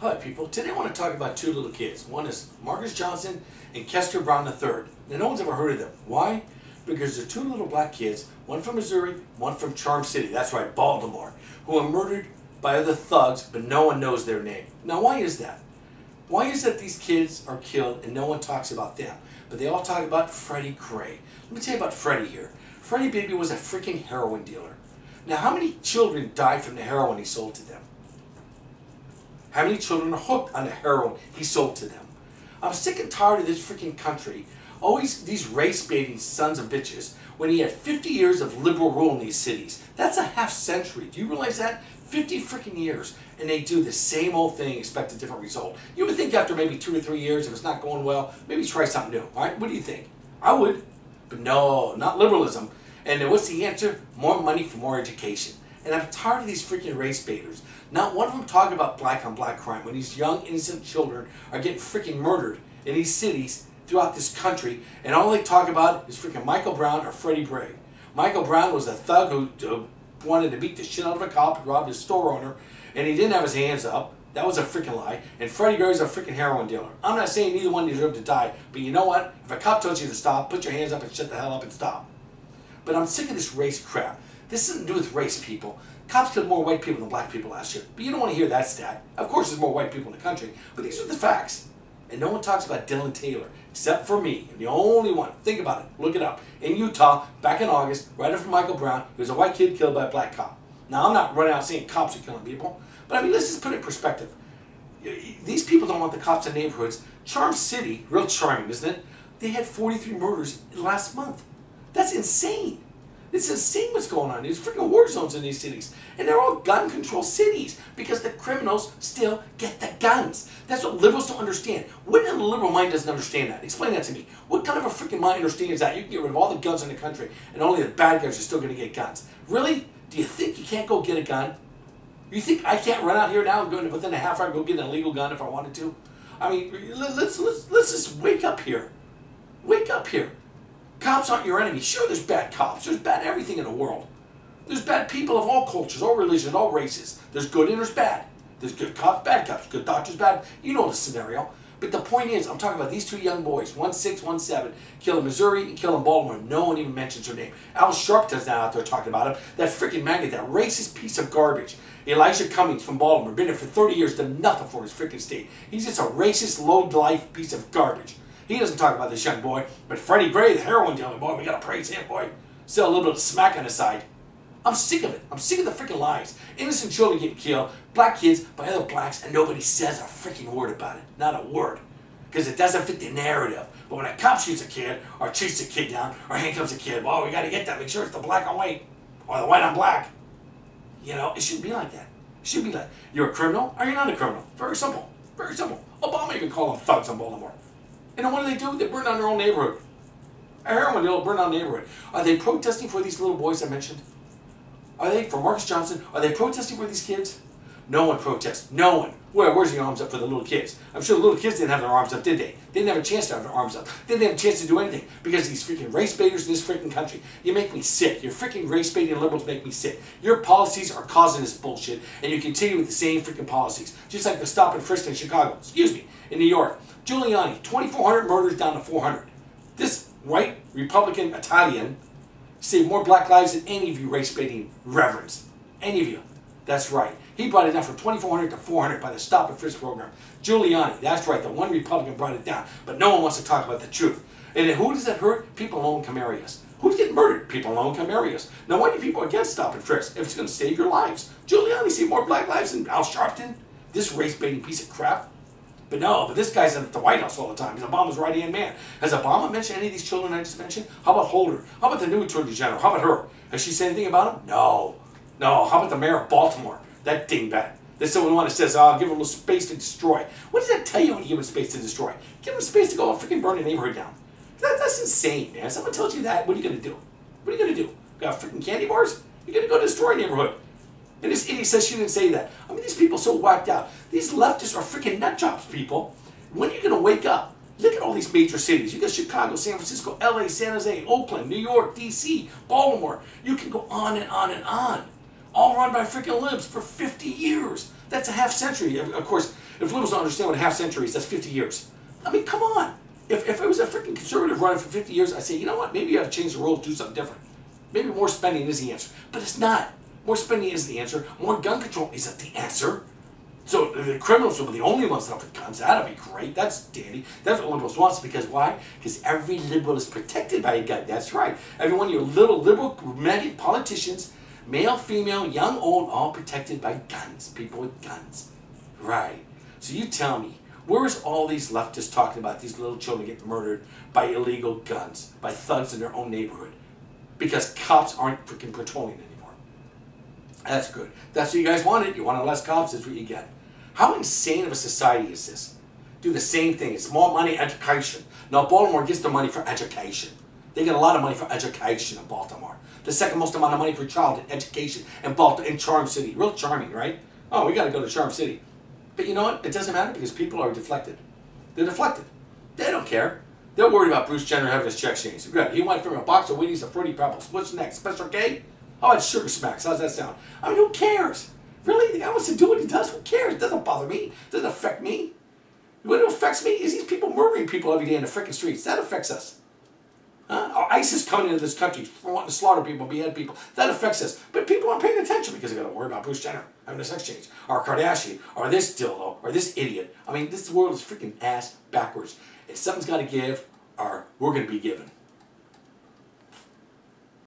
Hi people, today I want to talk about two little kids. One is Marcus Johnson and Kester Brown III. Now no one's ever heard of them. Why? Because they're two little black kids, one from Missouri, one from Charm City, that's right, Baltimore, who were murdered by other thugs, but no one knows their name. Now why is that? Why is it these kids are killed and no one talks about them? But they all talk about Freddie Gray. Let me tell you about Freddie here. Freddie baby was a freaking heroin dealer. Now how many children died from the heroin he sold to them? How many children are hooked on the heroin he sold to them? I'm sick and tired of this freaking country. Always these race-baiting sons of bitches when he had 50 years of liberal rule in these cities. That's a half century. Do you realize that? 50 freaking years. And they do the same old thing, expect a different result. You would think after maybe 2 or 3 years, if it's not going well, maybe try something new. All right? What do you think? I would. But no, not liberalism. And then what's the answer? More money for more education. And I'm tired of these freaking race baiters. Not one of them talking about black on black crime when these young innocent children are getting freaking murdered in these cities throughout this country, and all they talk about is freaking Michael Brown or Freddie Gray. Michael Brown was a thug who wanted to beat the shit out of a cop who robbed his store owner, and he didn't have his hands up. That was a freaking lie. And Freddie Gray is a freaking heroin dealer. I'm not saying neither one deserved to die, but you know what? If a cop tells you to stop, put your hands up and shut the hell up and stop. But I'm sick of this race crap. This isn't to do with race, people. Cops killed more white people than black people last year. But you don't want to hear that stat. Of course there's more white people in the country, but these are the facts. And no one talks about Dylan Taylor, except for me. I'm the only one. Think about it. Look it up. In Utah, back in August, right after Michael Brown, there was a white kid killed by a black cop. Now, I'm not running out saying cops are killing people, but I mean, let's just put it in perspective. These people don't want the cops in neighborhoods. Charm City, real charming, isn't it? They had 43 murders last month. That's insane. It's insane what's going on. There's freaking war zones in these cities. And they're all gun control cities because the criminals still get the guns. That's what liberals don't understand. What in the liberal mind doesn't understand that? Explain that to me. What kind of a freaking mind understands that? You can get rid of all the guns in the country and only the bad guys are still going to get guns. Really? Do you think you can't go get a gun? You think I can't run out here now and go within a half hour and go get an illegal gun if I wanted to? I mean, let's just wake up here. Wake up here. Cops aren't your enemy. Sure, there's bad cops. There's bad everything in the world. There's bad people of all cultures, all religions, all races. There's good and there's bad. There's good cops, bad cops. Good doctors, bad. You know the scenario. But the point is, I'm talking about these two young boys, 1'6", 1'7", killed in Missouri and killed in Baltimore. No one even mentions their name. Al Sharpton's not out there talking about him. That freaking maggot, that racist piece of garbage. Elijah Cummings from Baltimore, been there for 30 years, done nothing for his freaking state. He's just a racist, low-life piece of garbage. He doesn't talk about this young boy, but Freddie Gray, the heroin dealer, boy, we gotta praise him, boy. Still a little bit of smack on his side. I'm sick of it. I'm sick of the freaking lies. Innocent children getting killed, black kids by other blacks, and nobody says a freaking word about it. Not a word. Because it doesn't fit the narrative. But when a cop shoots a kid, or chases a kid down, or handcuffs a kid, well, we gotta get that. Make sure it's the black on white, or the white on black. You know, it shouldn't be like that. It should be like, you're a criminal, or you're not a criminal. Very simple. Very simple. Obama even called them thugs in Baltimore. And then what do? They burn down their own neighborhood. A heroin dealer burn down the neighborhood. Are they protesting for these little boys I mentioned? Are they for Marcus Johnson? Are they protesting for these kids? No one protests. No one. Where's the arms up for the little kids? I'm sure the little kids didn't have their arms up, did they? They didn't have a chance to have their arms up. They didn't have a chance to do anything because these freaking race baiters in this freaking country. You make me sick. Your freaking race baiting liberals make me sick. Your policies are causing this bullshit, and you continue with the same freaking policies. Just like the stop and frisk in Chicago. Excuse me, in New York. Giuliani, 2,400 murders down to 400. This white Republican Italian saved more black lives than any of you race-baiting reverends. Any of you. That's right. He brought it down from 2,400 to 400 by the stop and frisk program. Giuliani, that's right. The one Republican brought it down. But no one wants to talk about the truth. And who does that hurt? People in low-income areas. Who's getting murdered? People in low-income areas. Now, why do people against stop and frisk if it's going to save your lives? Giuliani saved more black lives than Al Sharpton. This race-baiting piece of crap. But no, but this guy's at the White House all the time. He's Obama's right-hand man. Has Obama mentioned any of these children I just mentioned? How about Holder? How about the new Attorney General? How about her? Has she said anything about him? No. No. How about the mayor of Baltimore? That dingbat. There's someone who says, oh, I'll give him a little space to destroy. What does that tell you when you give him space to destroy? Give him space to go and freaking burn the neighborhood down. That's insane, man. Someone tells you that, what are you going to do? What are you going to do? Got freaking candy bars? You're going to go destroy a neighborhood. And this idiot says she didn't say that. I mean, these people are so whacked out. These leftists are freaking nut jobs, people. When are you going to wake up? Look at all these major cities. You got Chicago, San Francisco, LA, San Jose, Oakland, New York, DC, Baltimore. You can go on and on and on. All run by freaking libs for 50 years. That's a half century. Of course, if liberals don't understand what a half century is, that's 50 years. I mean, come on. If it was a freaking conservative running for 50 years, I'd say, you know what, maybe you ought to change the rules, do something different. Maybe more spending is the answer. But it's not. More spending isn't the answer. More gun control isn't the answer. So the criminals will be the only ones left with guns. That'll be great. That's dandy. That's what liberals want. Because why? Because every liberal is protected by a gun. That's right. Every one of your little liberal maggot politicians, male, female, young, old, all protected by guns. People with guns. Right. So you tell me, where is all these leftists talking about these little children getting murdered by illegal guns, by thugs in their own neighborhood? Because cops aren't freaking patrolling anymore. That's good. That's what you guys wanted. You wanted less cops. That's what you get. How insane of a society is this? Do the same thing. It's more money, education. Now, Baltimore gets the money for education. They get a lot of money for education in Baltimore. The second most amount of money for child education in Baltimore, in Charm City. Real charming, right? Oh, we got to go to Charm City. But you know what? It doesn't matter because people are deflected. They're deflected. They don't care. They're worried about Bruce Jenner having his check changed. Good. He went from a box of Wheaties to Fruity Pebbles. What's next? Special K? How about Sugar Smacks? How's that sound? I mean, who cares? Really? The guy wants to do what he does. Who cares? It doesn't bother me. It doesn't affect me. What affects me is these people murdering people every day in the freaking streets. That affects us. Huh? Or ISIS coming into this country for wanting to slaughter people, behead people. That affects us. But people aren't paying attention because they've got to worry about Bruce Jenner having a sex change, or Kardashian, or this dildo, or this idiot. I mean, this world is freaking ass backwards. And something's got to give, or we're going to be given.